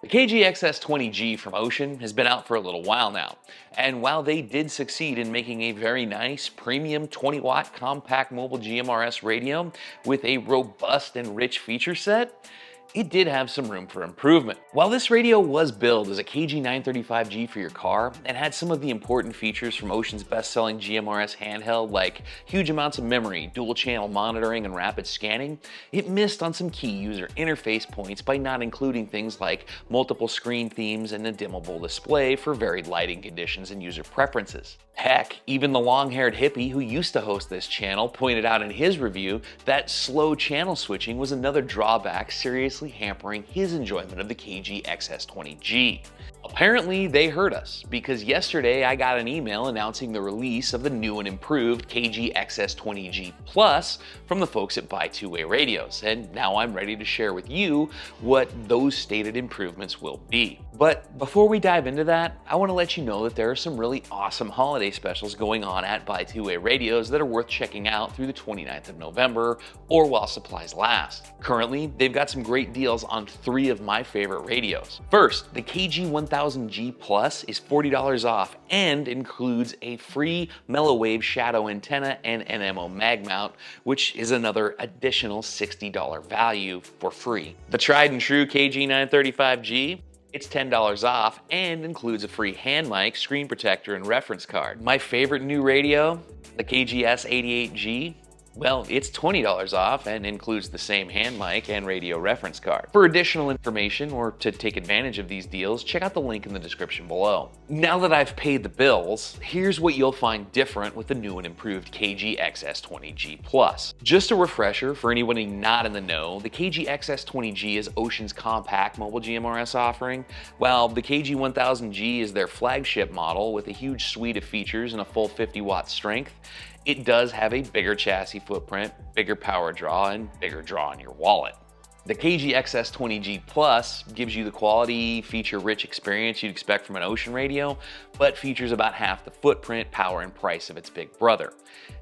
The KG-XS20G from Wouxun has been out for a little while now, and while they did succeed in making a very nice premium 20-watt compact mobile GMRS radio with a robust and rich feature set, it did have some room for improvement. While this radio was billed as a KG-935G for your car and had some of the important features from Wouxun's best-selling GMRS handheld like huge amounts of memory, dual-channel monitoring, and rapid scanning, it missed on some key user interface points by not including things like multiple screen themes and a dimmable display for varied lighting conditions and user preferences. Heck, even the long-haired hippie who used to host this channel pointed out in his review that slow channel switching was another drawback seriously hampering his enjoyment of the KG-XS20G. Apparently, they heard us, because yesterday I got an email announcing the release of the new and improved KG-XS20G Plus from the folks at Buy2-Way Radios, and now I'm ready to share with you what those stated improvements will be. But before we dive into that, I want to let you know that there are some really awesome holiday specials going on at Buy2-Way Radios that are worth checking out through the 29th of November or while supplies last. Currently, they've got some great deals on 3 of my favorite radios. First, the KG-1000G Plus is $40 off and includes a free mellow wave shadow antenna and NMO mag mount, which is another additional $60 value for free. The tried and true KG-935G, it's $10 off and includes a free hand mic, screen protector, and reference card. My favorite new radio, the KG-S80G, well, it's $20 off and includes the same hand mic and radio reference card. For additional information or to take advantage of these deals, check out the link in the description below. Now that I've paid the bills, here's what you'll find different with the new and improved KG-XS20G Plus. Just a refresher for anyone not in the know, the KG-XS20G is Wouxun's compact mobile GMRS offering, while the KG-1000G is their flagship model with a huge suite of features and a full 50-watt strength. It does have a bigger chassis footprint, bigger power draw, and bigger draw in your wallet. The KG-XS20G Plus gives you the quality, feature-rich experience you'd expect from an Wouxun radio, but features about half the footprint, power, and price of its big brother.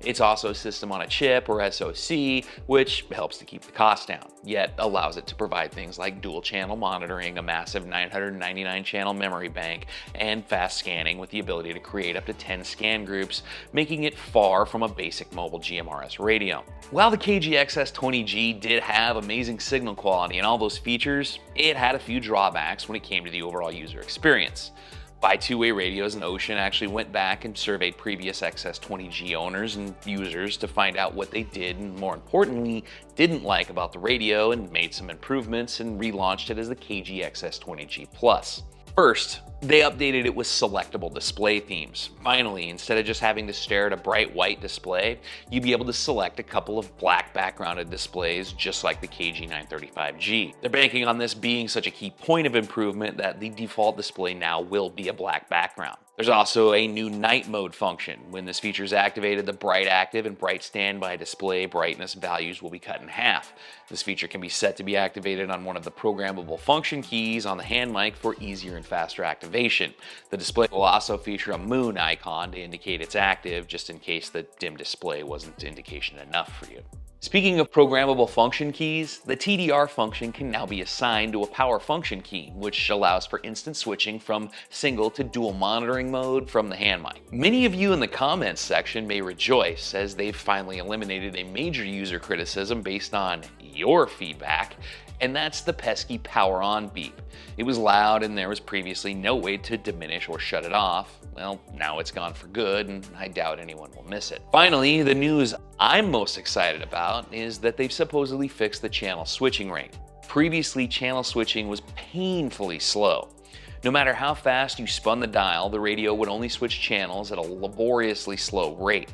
It's also system on a chip, or SoC, which helps to keep the cost down, yet allows it to provide things like dual-channel monitoring, a massive 999-channel memory bank, and fast scanning with the ability to create up to 10 scan groups, making it far from a basic mobile GMRS radio. While the KG-XS20G did have amazing signal quality and all those features, it had a few drawbacks when it came to the overall user experience. Buy2-Way Radios and Wouxun actually went back and surveyed previous XS20G owners and users to find out what they did and, more importantly, didn't like about the radio, and made some improvements and relaunched it as the KG-XS20G Plus. First, they updated it with selectable display themes. Finally, instead of just having to stare at a bright white display, you'd be able to select a couple of black backgrounded displays just like the KG-935G. They're banking on this being such a key point of improvement that the default display now will be a black background. There's also a new night mode function. When this feature is activated, the bright active and bright standby display brightness values will be cut in half. This feature can be set to be activated on one of the programmable function keys on the hand mic for easier and faster activation. The display will also feature a moon icon to indicate it's active, just in case the dim display wasn't indication enough for you. Speaking of programmable function keys, the TDR function can now be assigned to a power function key, which allows for instant switching from single to dual monitoring mode from the hand mic. Many of you in the comments section may rejoice, as they've finally eliminated a major user criticism based on your feedback, and that's the pesky power on beep. It was loud and there was previously no way to diminish or shut it off. Well, now it's gone for good, and I doubt anyone will miss it. Finally, the news I'm most excited about is that they've supposedly fixed the channel switching rate. Previously, channel switching was painfully slow. No matter how fast you spun the dial, the radio would only switch channels at a laboriously slow rate.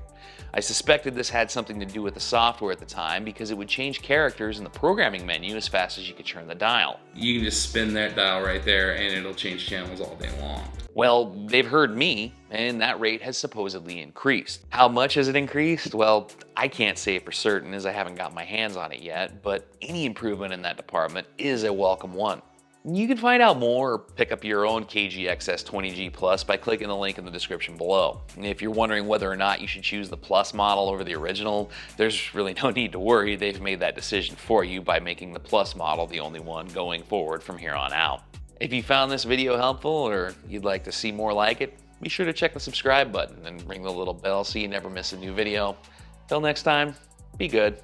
I suspected this had something to do with the software at the time, because it would change characters in the programming menu as fast as you could turn the dial. You can just spin that dial right there and it'll change channels all day long. Well, they've heard me, and that rate has supposedly increased. How much has it increased? Well, I can't say for certain, as I haven't got my hands on it yet, but any improvement in that department is a welcome one. You can find out more or pick up your own KG-XS20G Plus by clicking the link in the description below. If you're wondering whether or not you should choose the Plus model over the original, there's really no need to worry. They've made that decision for you by making the Plus model the only one going forward from here on out. If you found this video helpful or you'd like to see more like it, be sure to check the subscribe button and ring the little bell so you never miss a new video. Till next time, be good.